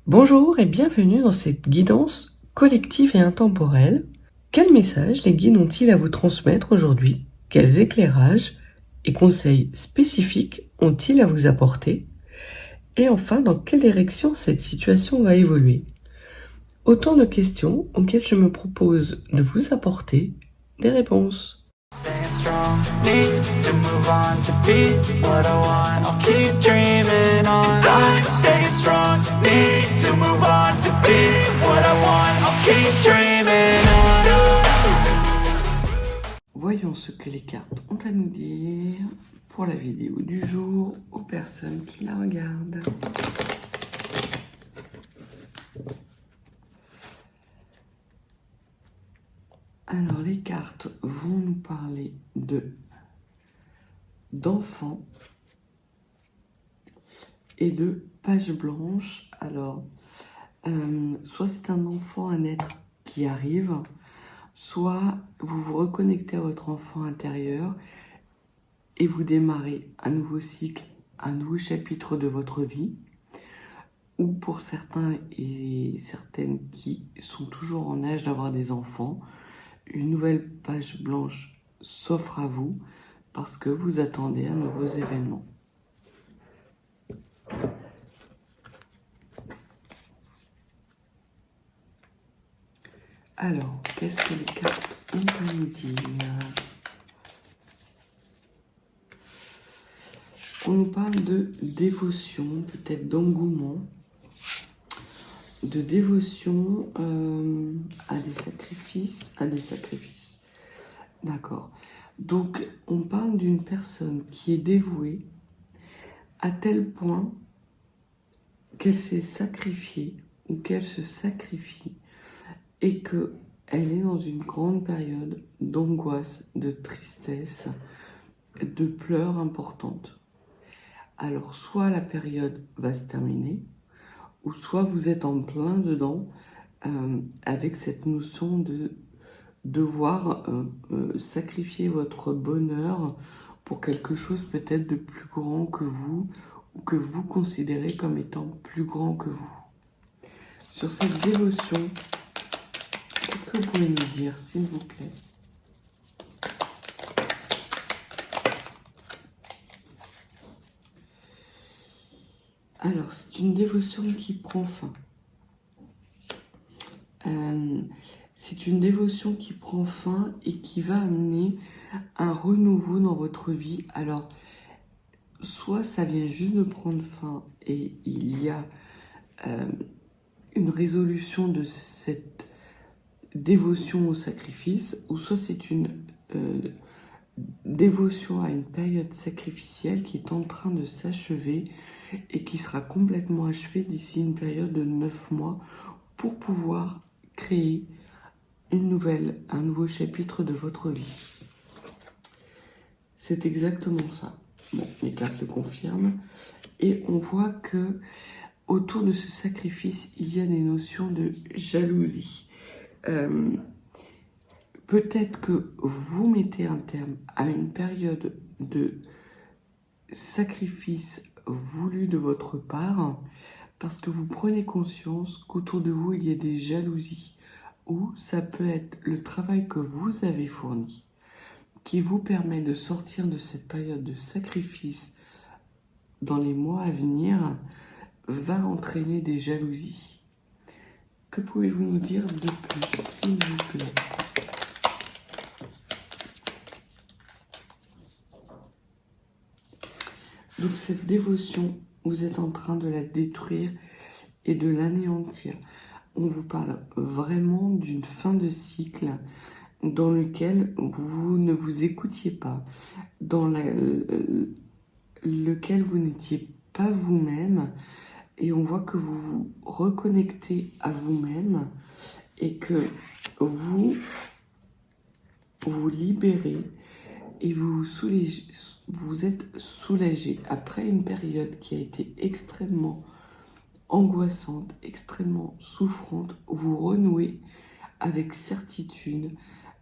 Bonjour et bienvenue dans cette guidance collective et intemporelle. Quel message les guides ont-ils à vous transmettre aujourd'hui? Quels éclairages et conseils spécifiques ont-ils à vous apporter? Et enfin, dans quelle direction cette situation va évoluer? Autant de questions auxquelles je me propose de vous apporter des réponses. Staying strong, need to move on to be what I want. I'll keep dreaming on. And I'm staying strong, need to move on to be what I want. I'll keep dreaming on. Voyons ce que les cartes ont à nous dire pour la vidéo du jour aux personnes qui la regardent. Alors, les cartes vont nous parler d'enfants et de pages blanches. Alors, soit c'est un enfant, un être qui arrive, soit vous vous reconnectez à votre enfant intérieur et vous démarrez un nouveau cycle, un nouveau chapitre de votre vie. Ou pour certains et certaines qui sont toujours en âge d'avoir des enfants, une nouvelle page blanche s'offre à vous parce que vous attendez un heureux événement. Alors, qu'est-ce que les cartes ont à nous dire? On nous parle de dévotion, peut-être d'engouement, de dévotion à des sacrifices. D'accord. Donc, on parle d'une personne qui est dévouée à tel point qu'elle s'est sacrifiée ou qu'elle se sacrifie et qu'elle est dans une grande période d'angoisse, de tristesse, de pleurs importantes. Alors, soit la période va se terminer, ou soit vous êtes en plein dedans avec cette notion de devoir sacrifier votre bonheur pour quelque chose peut-être de plus grand que vous ou que vous considérez comme étant plus grand que vous. Sur cette dévotion, qu'est-ce que vous pouvez nous dire, s'il vous plaît? Alors, c'est une dévotion qui prend fin. C'est une dévotion qui prend fin et qui va amener un renouveau dans votre vie. Alors, soit ça vient juste de prendre fin et il y a une résolution de cette dévotion au sacrifice, ou soit c'est une dévotion à une période sacrificielle qui est en train de s'achever et qui sera complètement achevée d'ici une période de 9 mois pour pouvoir créer un nouveau chapitre de votre vie. C'est exactement ça. Bon, les cartes le confirment. Et on voit que autour de ce sacrifice, il y a des notions de jalousie. Peut-être que vous mettez un terme à une période de sacrifice voulu de votre part parce que vous prenez conscience qu'autour de vous, il y a des jalousies. Ou ça peut être le travail que vous avez fourni qui vous permet de sortir de cette période de sacrifice dans les mois à venir va entraîner des jalousies. Que pouvez-vous nous dire de plus, s'il vous plaît? Donc cette dévotion, vous êtes en train de la détruire et de l'anéantir. On vous parle vraiment d'une fin de cycle dans lequel vous ne vous écoutiez pas, dans lequel vous n'étiez pas vous-même, et on voit que vous vous reconnectez à vous-même et que vous vous libérez et vous êtes soulagé après une période qui a été extrêmement angoissante, extrêmement souffrante. Vous renouez avec certitude,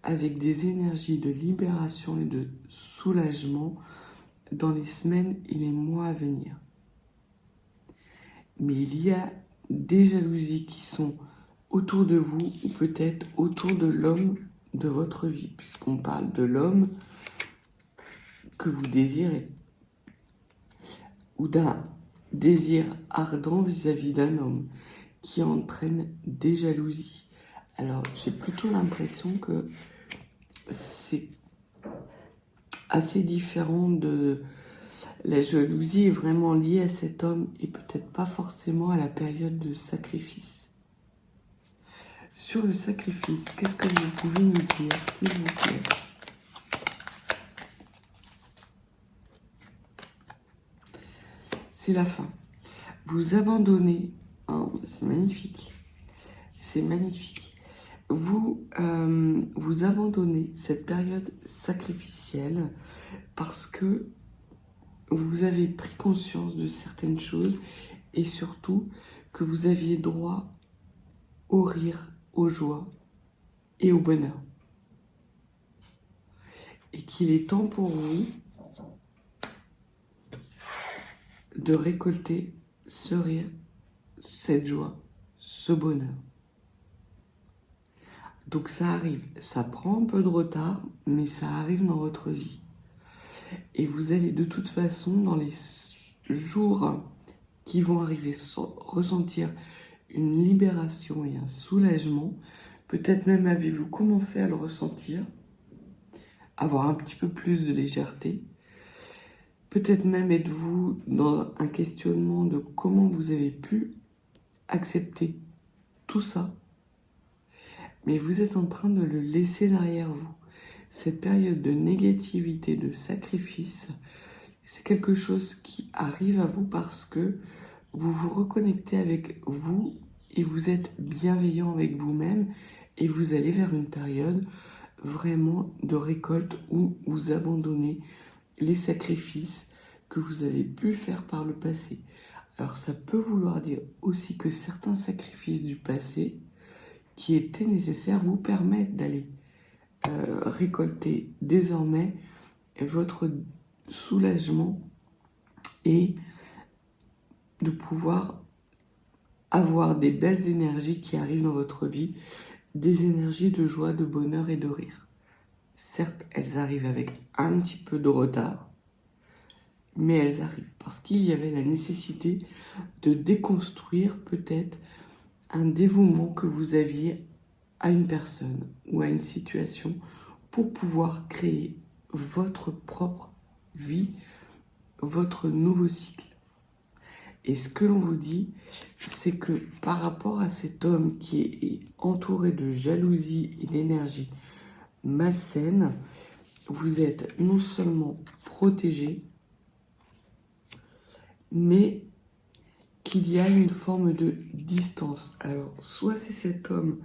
avec des énergies de libération et de soulagement dans les semaines et les mois à venir. Mais il y a des jalousies qui sont autour de vous ou peut-être autour de l'homme de votre vie, puisqu'on parle de l'homme que vous désirez ou d'un désir ardent vis-à-vis d'un homme qui entraîne des jalousies. Alors, j'ai plutôt l'impression que c'est assez différent de... La jalousie est vraiment liée à cet homme et peut-être pas forcément à la période de sacrifice. Sur le sacrifice, qu'est-ce que vous pouvez nous dire, s'il vous plaît? C'est la fin. Vous abandonnez. Oh, c'est magnifique. C'est magnifique. Vous abandonnez cette période sacrificielle parce que vous avez pris conscience de certaines choses et surtout que vous aviez droit au rire, aux joies et au bonheur. Et qu'il est temps pour vous de récolter ce rire, cette joie, ce bonheur. Donc ça arrive, ça prend un peu de retard, mais ça arrive dans votre vie. Et vous allez de toute façon, dans les jours qui vont arriver, ressentir une libération et un soulagement. Peut-être même avez-vous commencé à le ressentir, avoir un petit peu plus de légèreté. Peut-être même êtes-vous dans un questionnement de comment vous avez pu accepter tout ça. Mais vous êtes en train de le laisser derrière vous. Cette période de négativité, de sacrifice, c'est quelque chose qui arrive à vous parce que vous vous reconnectez avec vous et vous êtes bienveillant avec vous-même et vous allez vers une période vraiment de récolte où vous abandonnez les sacrifices que vous avez pu faire par le passé. Alors ça peut vouloir dire aussi que certains sacrifices du passé qui étaient nécessaires vous permettent d'aller récolter désormais votre soulagement et de pouvoir avoir des belles énergies qui arrivent dans votre vie, des énergies de joie, de bonheur et de rire. Certes, elles arrivent avec un petit peu de retard, mais elles arrivent parce qu'il y avait la nécessité de déconstruire peut-être un dévouement que vous aviez à une personne ou à une situation pour pouvoir créer votre propre vie, votre nouveau cycle. Et ce que l'on vous dit, c'est que par rapport à cet homme qui est entouré de jalousie et d'énergie malsaine, vous êtes non seulement protégé, mais qu'il y a une forme de distance. Alors, soit c'est cet homme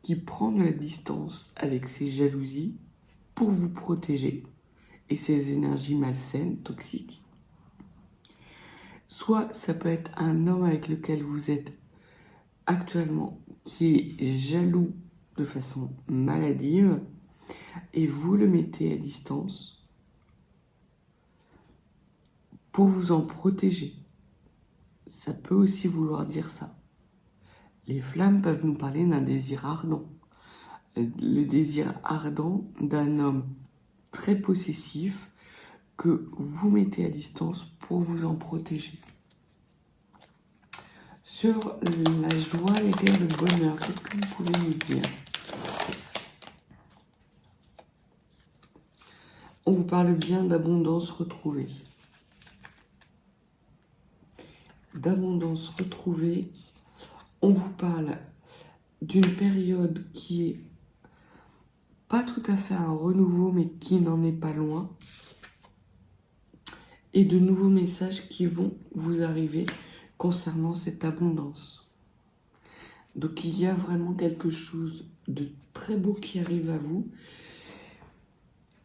qui prend de la distance avec ses jalousies pour vous protéger et ses énergies malsaines, toxiques. Soit ça peut être un homme avec lequel vous êtes actuellement qui est jaloux de façon maladive et vous le mettez à distance pour vous en protéger. Ça peut aussi vouloir dire ça. Les flammes peuvent nous parler d'un désir ardent. Le désir ardent d'un homme très possessif que vous mettez à distance pour vous en protéger. Sur la joie, les rires, le bonheur, qu'est-ce que vous pouvez nous dire? On vous parle bien d'abondance retrouvée. D'abondance retrouvée, on vous parle d'une période qui est pas tout à fait un renouveau, mais qui n'en est pas loin. Et de nouveaux messages qui vont vous arriver concernant cette abondance. Donc il y a vraiment quelque chose de très beau qui arrive à vous.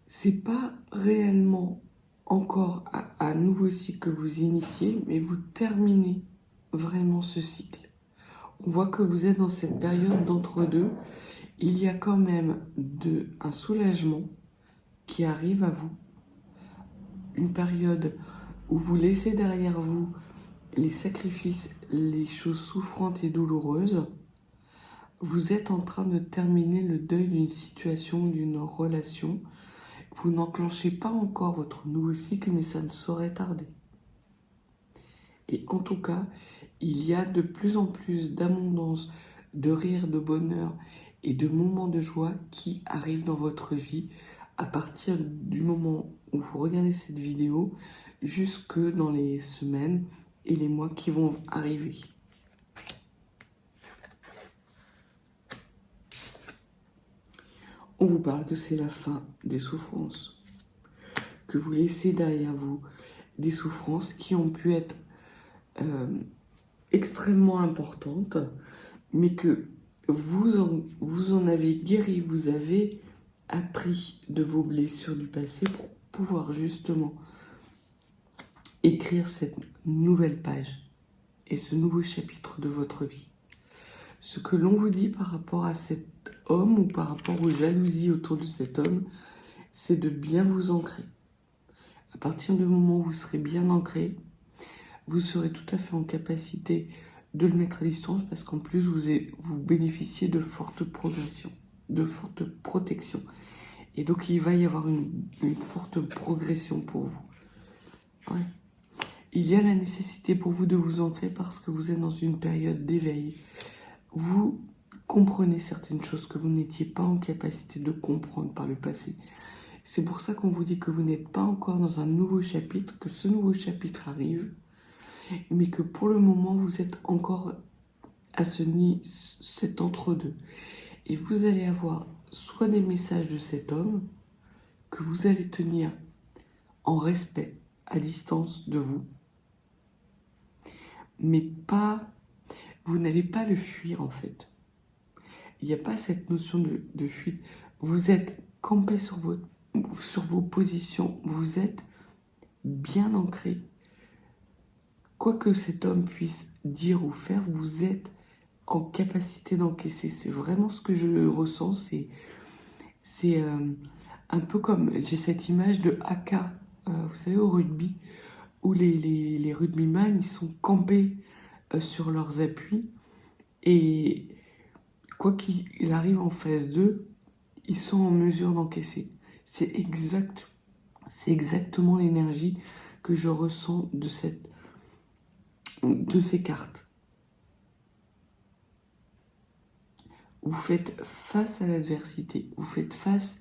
C'est pas réellement encore un nouveau cycle que vous initiez, mais vous terminez vraiment ce cycle. On voit que vous êtes dans cette période d'entre-deux. Il y a quand même un soulagement qui arrive à vous. Une période où vous laissez derrière vous les sacrifices, les choses souffrantes et douloureuses, vous êtes en train de terminer le deuil d'une situation ou d'une relation. Vous n'enclenchez pas encore votre nouveau cycle, mais ça ne saurait tarder. Et en tout cas, il y a de plus en plus d'abondance, de rire, de bonheur et de moments de joie qui arrivent dans votre vie à partir du moment où vous regardez cette vidéo jusque dans les semaines et les mois qui vont arriver. On vous parle que c'est la fin des souffrances, que vous laissez derrière vous des souffrances qui ont pu être extrêmement importantes, mais que vous en avez guéri, vous avez appris de vos blessures du passé pour pouvoir justement écrire cette nouvelle page et ce nouveau chapitre de votre vie. Ce que l'on vous dit par rapport à cet homme ou par rapport aux jalousies autour de cet homme, c'est de bien vous ancrer. À partir du moment où vous serez bien ancré, vous serez tout à fait en capacité de le mettre à distance parce qu'en plus vous bénéficiez de fortes progressions, de fortes protections. Et donc il va y avoir une forte progression pour vous. Ouais. Il y a la nécessité pour vous de vous ancrer parce que vous êtes dans une période d'éveil. Vous comprenez certaines choses que vous n'étiez pas en capacité de comprendre par le passé. C'est pour ça qu'on vous dit que vous n'êtes pas encore dans un nouveau chapitre, que ce nouveau chapitre arrive, mais que pour le moment, vous êtes encore à cet entre-deux. Et vous allez avoir soit des messages de cet homme que vous allez tenir en respect, à distance de vous, mais pas, vous n'allez pas le fuir en fait. Il n'y a pas cette notion de fuite. Vous êtes campé sur vos positions, vous êtes bien ancré. Quoi que cet homme puisse dire ou faire, vous êtes en capacité d'encaisser. C'est vraiment ce que je ressens. C'est un peu comme, j'ai cette image de haka, vous savez, au rugby, où les rugbyman, ils sont campés sur leurs appuis. Et quoi qu'il arrive en phase 2, ils sont en mesure d'encaisser. C'est exactement l'énergie que je ressens de ces cartes. Vous faites face à l'adversité, vous faites face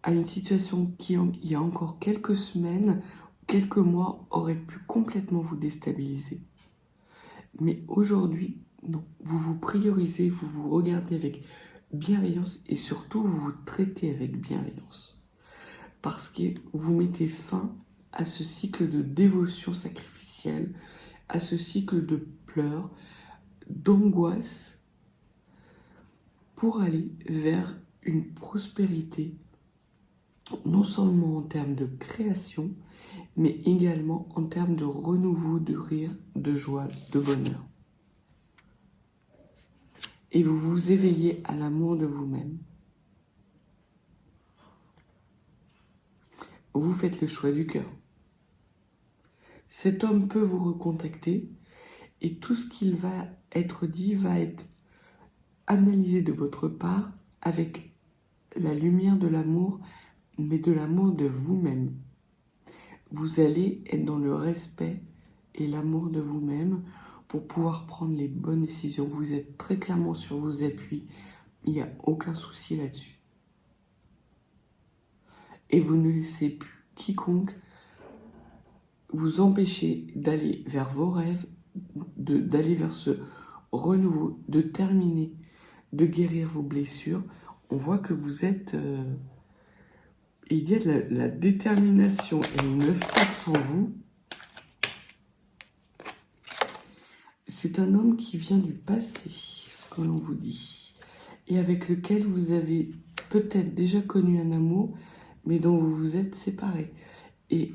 à une situation qui, il y a encore quelques semaines, quelques mois, aurait pu complètement vous déstabiliser. Mais aujourd'hui, non. Vous vous priorisez, vous vous regardez avec bienveillance et surtout, vous vous traitez avec bienveillance. Parce que vous mettez fin à ce cycle de dévotion sacrificielle, à ce cycle de pleurs, d'angoisse, pour aller vers une prospérité, non seulement en termes de création, mais également en termes de renouveau, de rire, de joie, de bonheur. Et vous vous éveillez à l'amour de vous-même. Vous faites le choix du cœur. Cet homme peut vous recontacter et tout ce qu'il va être dit va être analysé de votre part avec la lumière de l'amour, mais de l'amour de vous-même. Vous allez être dans le respect et l'amour de vous-même pour pouvoir prendre les bonnes décisions. Vous êtes très clairement sur vos appuis. Il n'y a aucun souci là-dessus. Et vous ne laissez plus quiconque vous empêcher d'aller vers vos rêves, d'aller vers ce renouveau, de terminer, de guérir vos blessures. On voit que vous êtes... il y a de la détermination et une force en vous. C'est un homme qui vient du passé, ce que l'on vous dit, et avec lequel vous avez peut-être déjà connu un amour, mais dont vous vous êtes séparés. Et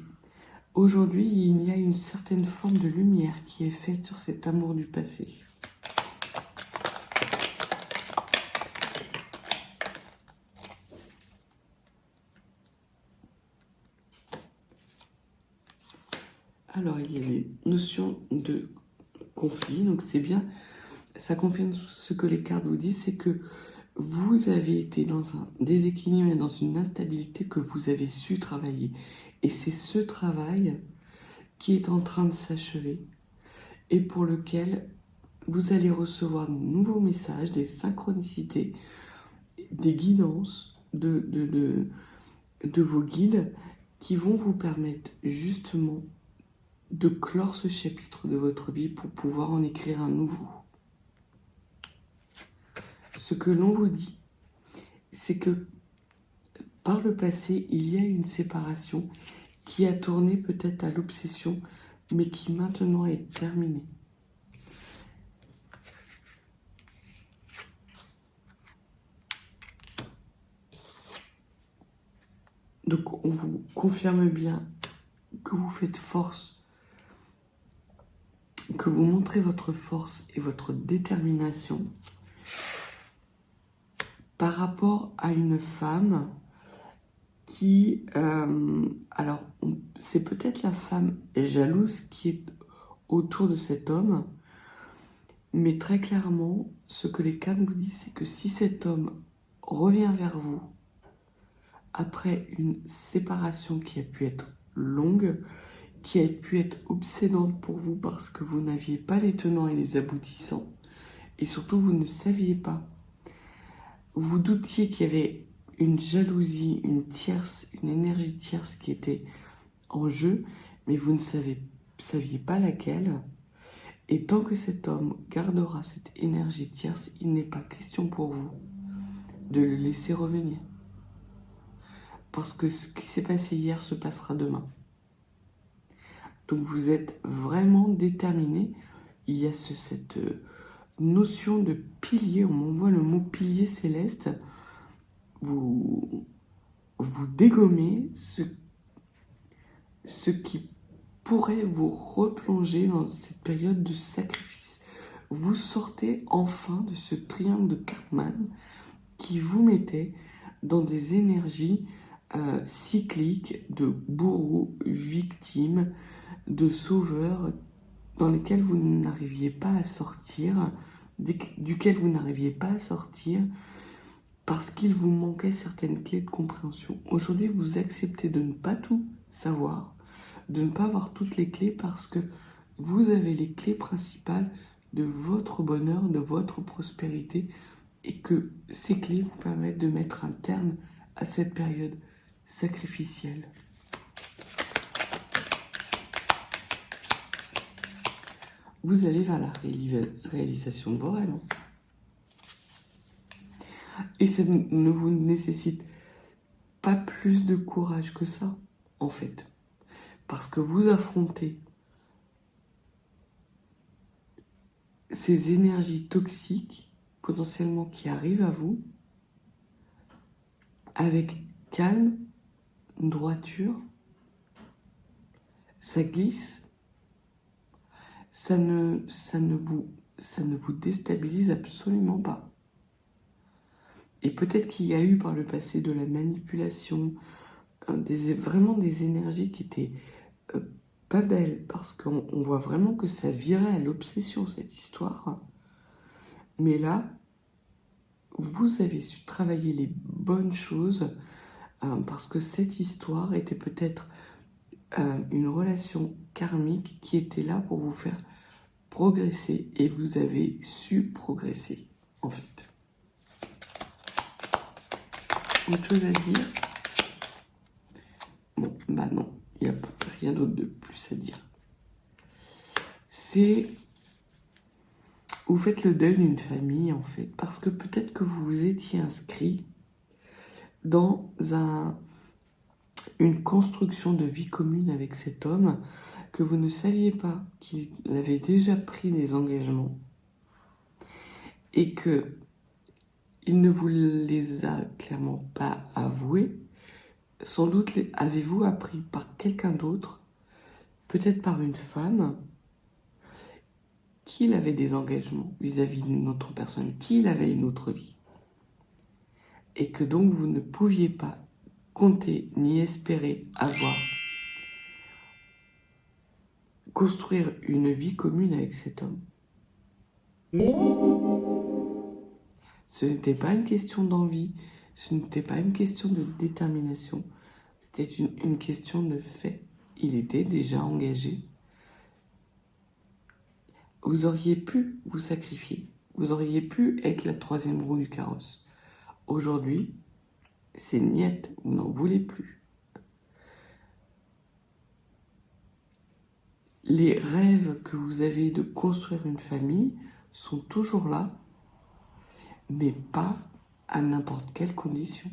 aujourd'hui, il y a une certaine forme de lumière qui est faite sur cet amour du passé. Alors, il y a les notions de conflit, donc c'est bien, ça confirme ce que les cartes vous disent, c'est que vous avez été dans un déséquilibre et dans une instabilité que vous avez su travailler. Et c'est ce travail qui est en train de s'achever et pour lequel vous allez recevoir de nouveaux messages, des synchronicités, des guidances de vos guides qui vont vous permettre justement de clore ce chapitre de votre vie pour pouvoir en écrire un nouveau. Ce que l'on vous dit, c'est que par le passé, il y a une séparation qui a tourné peut-être à l'obsession, mais qui maintenant est terminée. Donc on vous confirme bien que vous faites force, que vous montrez votre force et votre détermination par rapport à une femme qui, alors c'est peut-être la femme jalouse qui est autour de cet homme, mais très clairement, ce que les cartes vous disent, c'est que si cet homme revient vers vous après une séparation qui a pu être longue, qui a pu être obsédante pour vous parce que vous n'aviez pas les tenants et les aboutissants, et surtout vous ne saviez pas, vous doutiez qu'il y avait une jalousie, une énergie tierce qui était en jeu, mais vous ne saviez pas laquelle. Et tant que cet homme gardera cette énergie tierce, il n'est pas question pour vous de le laisser revenir. Parce que ce qui s'est passé hier se passera demain. Donc vous êtes vraiment déterminé. Il y a cette notion de pilier, on m'envoie le mot pilier céleste. Vous dégommez ce qui pourrait vous replonger dans cette période de sacrifice. Vous sortez enfin de ce triangle de Cartman qui vous mettait dans des énergies cycliques de bourreau, victime, de sauveur, dans lesquels vous n'arriviez pas à sortir, duquel vous n'arriviez pas à sortir, parce qu'il vous manquait certaines clés de compréhension. Aujourd'hui, vous acceptez de ne pas tout savoir, de ne pas avoir toutes les clés, parce que vous avez les clés principales de votre bonheur, de votre prospérité, et que ces clés vous permettent de mettre un terme à cette période sacrificielle. Vous allez vers la réalisation de vos rêves. Et ça ne vous nécessite pas plus de courage que ça, en fait. Parce que vous affrontez ces énergies toxiques, potentiellement qui arrivent à vous, avec calme, droiture, ça glisse, ça ne vous déstabilise absolument pas. Et peut-être qu'il y a eu par le passé de la manipulation, vraiment des énergies qui étaient pas belles, parce qu'on voit vraiment que ça virait à l'obsession, cette histoire. Mais là, vous avez su travailler les bonnes choses, parce que cette histoire était peut-être une relation karmique qui était là pour vous faire progresser, et vous avez su progresser, en fait. Autre chose à dire? Bon, bah non, il n'y a rien d'autre de plus à dire. C'est... Vous faites le deuil d'une famille, en fait, parce que peut-être que vous vous étiez inscrit dans une construction de vie commune avec cet homme, que vous ne saviez pas qu'il avait déjà pris des engagements et que il ne vous les a clairement pas avoués. Sans doute avez-vous appris par quelqu'un d'autre, peut-être par une femme, qu'il avait des engagements vis-à-vis d'une autre personne, qu'il avait une autre vie. Et que donc vous ne pouviez pas compter ni espérer avoir construire une vie commune avec cet homme. Ce n'était pas une question d'envie, ce n'était pas une question de détermination, c'était une question de fait. Il était déjà engagé. Vous auriez pu vous sacrifier, vous auriez pu être la troisième roue du carrosse. Aujourd'hui, c'est niet, vous n'en voulez plus. Les rêves que vous avez de construire une famille sont toujours là, mais pas à n'importe quelle condition.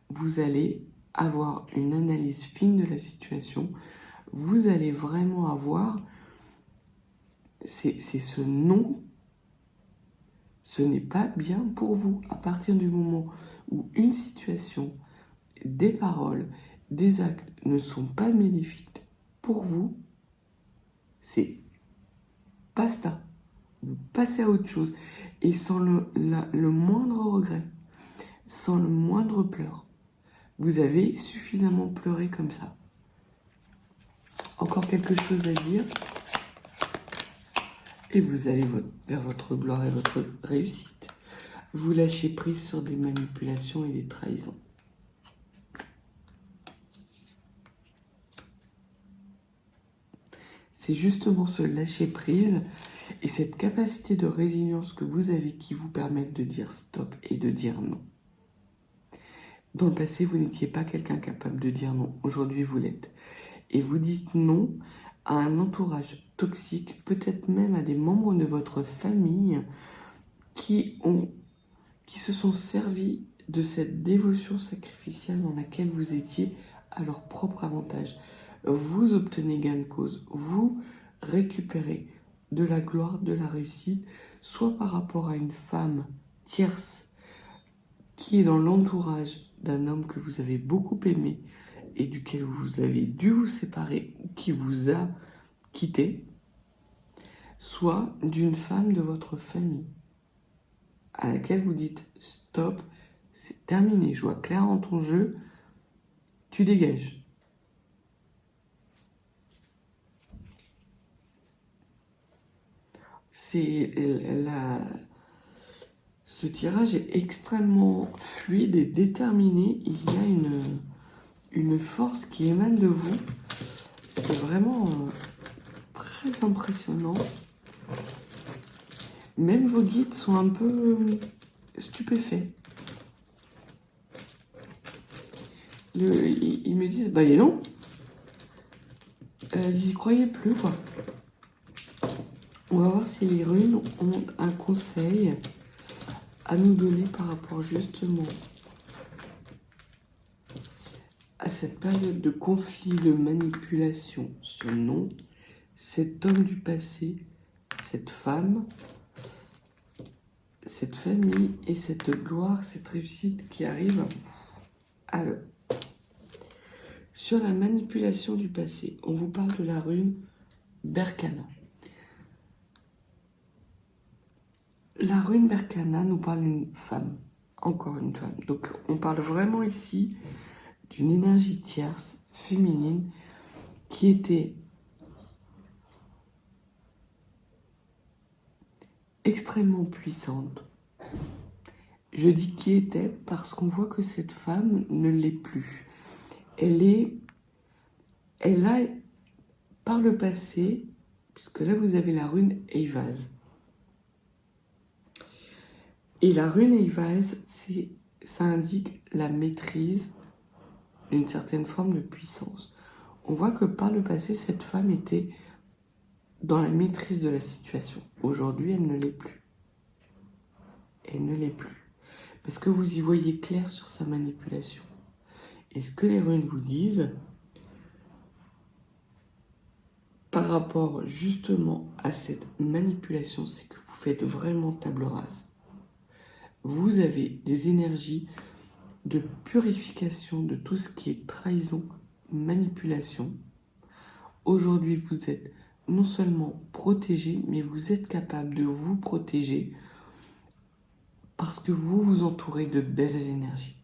Vous allez avoir une analyse fine de la situation, vous allez vraiment avoir, c'est ce non, ce n'est pas bien pour vous. À partir du moment où une situation, des paroles, des actes ne sont pas bénéfiques pour vous, c'est basta. Vous passez à autre chose et sans le moindre regret, sans le moindre pleur. Vous avez suffisamment pleuré comme ça. Encore quelque chose à dire et vous allez vers votre gloire et votre réussite. Vous lâchez prise sur des manipulations et des trahisons. C'est justement ce lâcher prise et cette capacité de résilience que vous avez qui vous permettent de dire stop et de dire non. Dans le passé, vous n'étiez pas quelqu'un capable de dire non. Aujourd'hui, vous l'êtes. Et vous dites non à un entourage toxique, peut-être même à des membres de votre famille qui se sont servis de cette dévotion sacrificielle dans laquelle vous étiez à leur propre avantage. Vous obtenez gain de cause, vous récupérez de la gloire, de la réussite, soit par rapport à une femme tierce qui est dans l'entourage d'un homme que vous avez beaucoup aimé et duquel vous avez dû vous séparer ou qui vous a quitté, soit d'une femme de votre famille à laquelle vous dites stop, c'est terminé, je vois clair dans ton jeu, tu dégages. Ce tirage est extrêmement fluide et déterminé. Il y a une force qui émane de vous. C'est vraiment très impressionnant. Même vos guides sont un peu stupéfaits. Ils me disent, bah les non. Ils y croyaient plus, quoi. On va voir si les runes ont un conseil à nous donner par rapport justement à cette période de conflit, de manipulation, ce nom, cet homme du passé, cette femme, cette famille et cette gloire, cette réussite qui arrive. Alors, sur la manipulation du passé, on vous parle de la rune Berkana. La rune Berkana nous parle d'une femme, encore une femme. Donc on parle vraiment ici d'une énergie tierce, féminine, qui était extrêmement puissante. Je dis qui était parce qu'on voit que cette femme ne l'est plus. Elle a, par le passé, puisque là vous avez la rune Eivaz. Et la rune Eivaz, ça indique la maîtrise d'une certaine forme de puissance. On voit que par le passé, cette femme était dans la maîtrise de la situation. Aujourd'hui, elle ne l'est plus. Elle ne l'est plus. Parce que vous y voyez clair sur sa manipulation. Et ce que les runes vous disent, par rapport justement à cette manipulation, c'est que vous faites vraiment table rase. Vous avez des énergies de purification de tout ce qui est trahison, manipulation. Aujourd'hui, vous êtes non seulement protégé, mais vous êtes capable de vous protéger parce que vous vous entourez de belles énergies.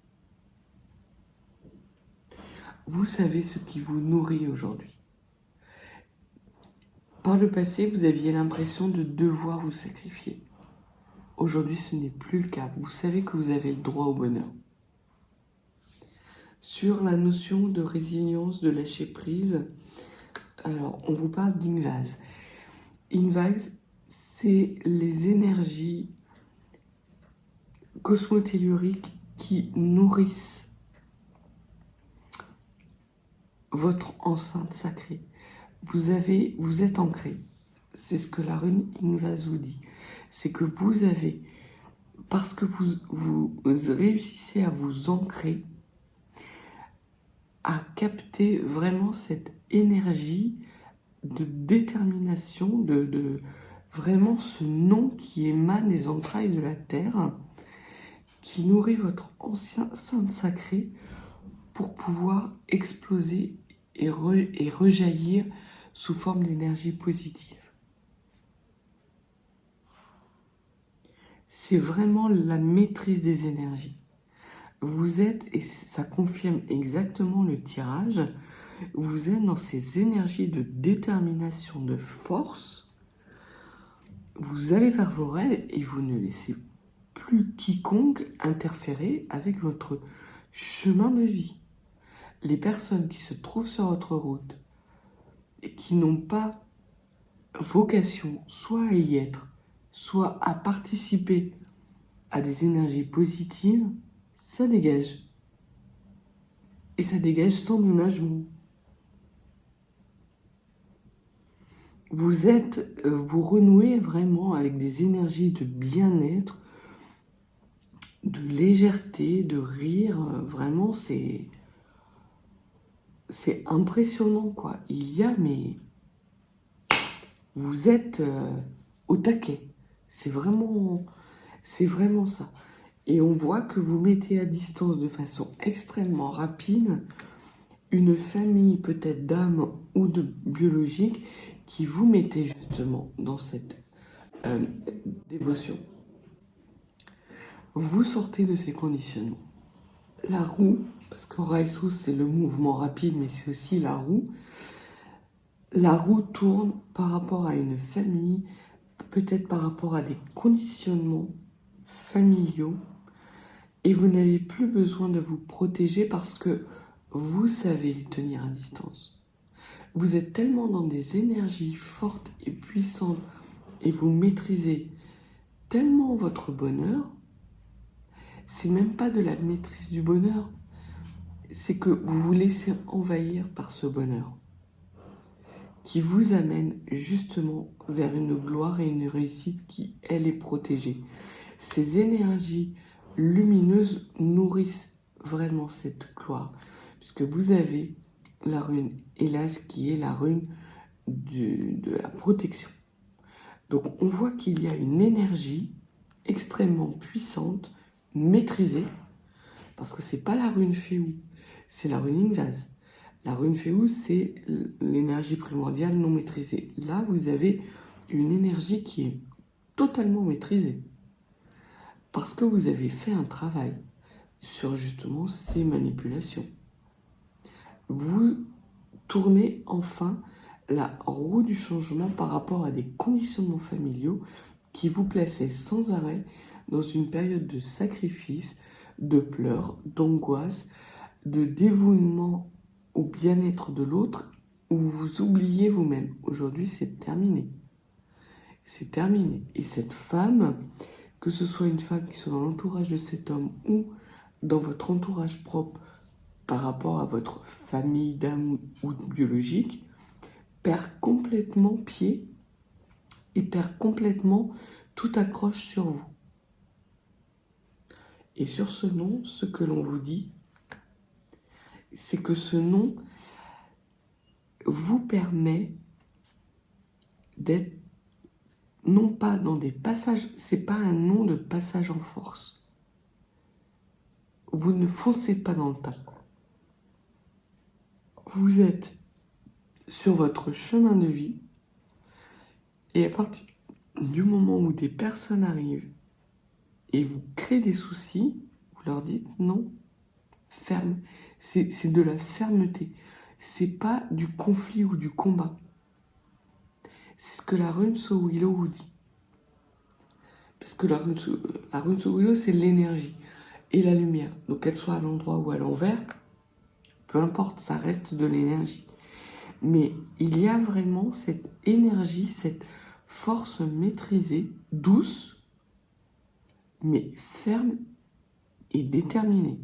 Vous savez ce qui vous nourrit aujourd'hui. Par le passé, vous aviez l'impression de devoir vous sacrifier. Aujourd'hui, ce n'est plus le cas. Vous savez que vous avez le droit au bonheur. Sur la notion de résilience, de lâcher prise, alors on vous parle d'invase. Invase, c'est les énergies cosmotelluriques qui nourrissent votre enceinte sacrée. Vous êtes ancré. C'est ce que la rune Invase vous dit. C'est que vous avez, parce que vous réussissez à vous ancrer, à capter vraiment cette énergie de détermination, de vraiment ce nom qui émane des entrailles de la terre, qui nourrit votre enceinte sacrée pour pouvoir exploser et rejaillir sous forme d'énergie positive. C'est vraiment la maîtrise des énergies. Vous êtes, et ça confirme exactement le tirage, vous êtes dans ces énergies de détermination, de force. Vous allez vers vos rêves et vous ne laissez plus quiconque interférer avec votre chemin de vie. Les personnes qui se trouvent sur votre route et qui n'ont pas vocation soit à y être, soit à participer à des énergies positives, ça dégage. Et ça dégage sans ménagement. Vous renouez vraiment avec des énergies de bien-être, de légèreté, de rire. Vraiment, c'est impressionnant, quoi. Mais vous êtes au taquet. C'est vraiment ça. Et on voit que vous mettez à distance de façon extrêmement rapide une famille peut-être d'âme ou de biologique qui vous mettait justement dans cette dévotion. Vous sortez de ces conditionnements. La roue, parce que Raisu c'est le mouvement rapide, mais c'est aussi la roue. La roue tourne par rapport à une famille, peut-être par rapport à des conditionnements familiaux, et vous n'avez plus besoin de vous protéger parce que vous savez les tenir à distance. Vous êtes tellement dans des énergies fortes et puissantes et vous maîtrisez tellement votre bonheur, c'est même pas de la maîtrise du bonheur, c'est que vous vous laissez envahir par ce bonheur qui vous amène justement vers une gloire et une réussite qui, elle, est protégée. Ces énergies lumineuses nourrissent vraiment cette gloire, puisque vous avez la rune Hélas qui est la rune de la protection. Donc on voit qu'il y a une énergie extrêmement puissante, maîtrisée, parce que c'est pas la rune Féou, c'est la rune Invase. La rune Féou, c'est l'énergie primordiale non maîtrisée. Là, vous avez une énergie qui est totalement maîtrisée, parce que vous avez fait un travail sur justement ces manipulations. Vous tournez enfin la roue du changement par rapport à des conditionnements familiaux qui vous plaçaient sans arrêt dans une période de sacrifice, de pleurs, d'angoisse, de dévouement au bien-être de l'autre, où vous oubliez vous-même. Aujourd'hui, c'est terminé. C'est terminé. Et cette femme, que ce soit une femme qui soit dans l'entourage de cet homme ou dans votre entourage propre par rapport à votre famille d'âme ou biologique, perd complètement pied et perd complètement toute accroche sur vous. Et sur ce nom, ce que l'on vous dit, c'est que ce nom vous permet d'être non pas dans des passages, c'est pas un nom de passage en force. Vous ne foncez pas dans le tas. Vous êtes sur votre chemin de vie et à partir du moment où des personnes arrivent et vous créent des soucis, vous leur dites non, ferme. C'est de la fermeté. C'est pas du conflit ou du combat. C'est ce que la rune Sowilo vous dit. Parce que la rune Sowilo, c'est l'énergie et la lumière. Donc qu'elle soit à l'endroit ou à l'envers, peu importe, ça reste de l'énergie. Mais il y a vraiment cette énergie, cette force maîtrisée, douce, mais ferme et déterminée,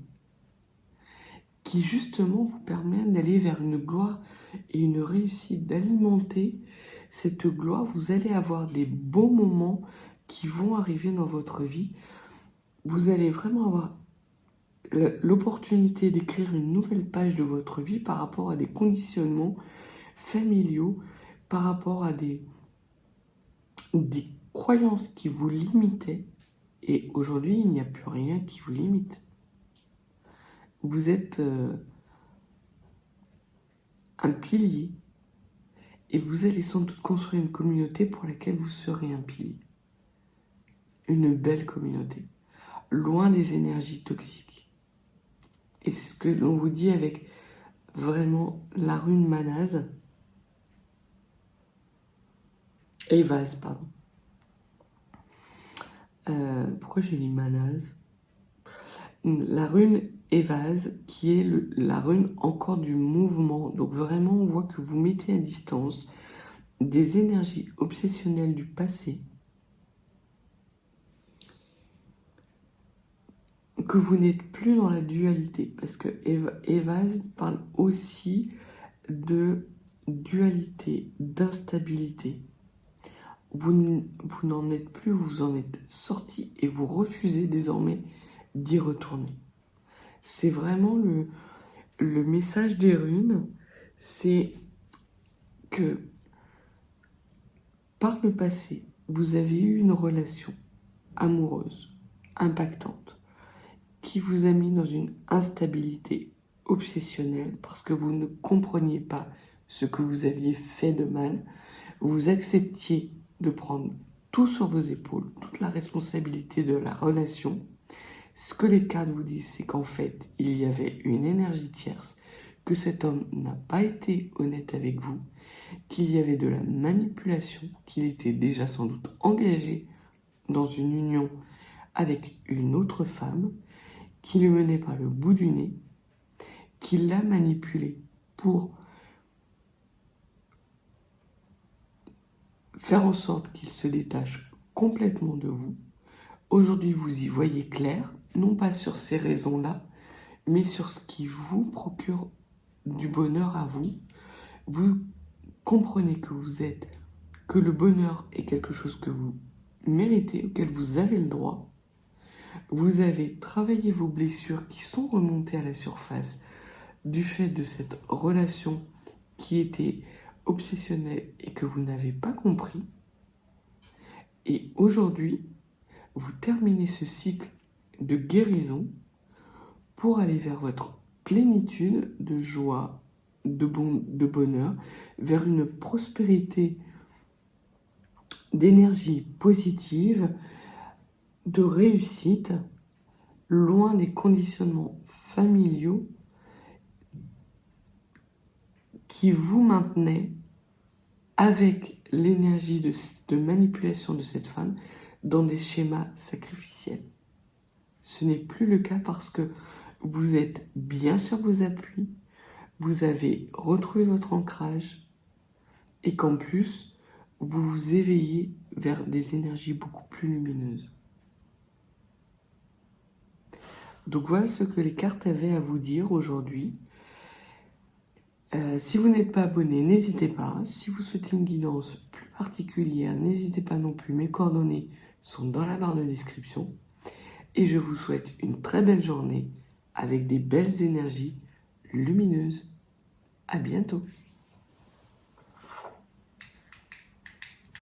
qui justement vous permet d'aller vers une gloire et une réussite, d'alimenter cette gloire. Vous allez avoir des beaux moments qui vont arriver dans votre vie. Vous allez vraiment avoir l'opportunité d'écrire une nouvelle page de votre vie par rapport à des conditionnements familiaux, par rapport à des croyances qui vous limitaient. Et aujourd'hui, il n'y a plus rien qui vous limite. Vous êtes un pilier et vous allez sans doute construire une communauté pour laquelle vous serez un pilier. Une belle communauté, loin des énergies toxiques. Et c'est ce que l'on vous dit avec vraiment la rune Manaz. Evaz, pardon. Pourquoi j'ai mis Manaz? La rune Evaz, qui est la rune encore du mouvement. Donc vraiment, on voit que vous mettez à distance des énergies obsessionnelles du passé, que vous n'êtes plus dans la dualité, parce que Evaz parle aussi de dualité, d'instabilité. Vous n'en êtes plus, vous en êtes sorti et vous refusez désormais d'y retourner. C'est vraiment le message des runes, c'est que par le passé, vous avez eu une relation amoureuse, impactante, qui vous a mis dans une instabilité obsessionnelle parce que vous ne compreniez pas ce que vous aviez fait de mal. Vous acceptiez de prendre tout sur vos épaules, toute la responsabilité de la relation. Ce que les cartes vous disent, c'est qu'en fait, il y avait une énergie tierce, que cet homme n'a pas été honnête avec vous, qu'il y avait de la manipulation, qu'il était déjà sans doute engagé dans une union avec une autre femme, qui lui menait par le bout du nez, qui l'a manipulé pour faire en sorte qu'il se détache complètement de vous. Aujourd'hui, vous y voyez clair, non pas sur ces raisons-là, mais sur ce qui vous procure du bonheur à vous. Vous comprenez que le bonheur est quelque chose que vous méritez, auquel vous avez le droit. Vous avez travaillé vos blessures qui sont remontées à la surface du fait de cette relation qui était obsessionnelle et que vous n'avez pas compris. Et aujourd'hui, vous terminez ce cycle de guérison pour aller vers votre plénitude de joie, de bonheur, vers une prospérité d'énergie positive, de réussite, loin des conditionnements familiaux qui vous maintenaient avec l'énergie de manipulation de cette femme dans des schémas sacrificiels. Ce n'est plus le cas parce que vous êtes bien sur vos appuis, vous avez retrouvé votre ancrage et qu'en plus, vous vous éveillez vers des énergies beaucoup plus lumineuses. Donc voilà ce que les cartes avaient à vous dire aujourd'hui. Si vous n'êtes pas abonné, n'hésitez pas. Si vous souhaitez une guidance plus particulière, n'hésitez pas non plus. Mes coordonnées sont dans la barre de description. Et je vous souhaite une très belle journée avec des belles énergies lumineuses. À bientôt.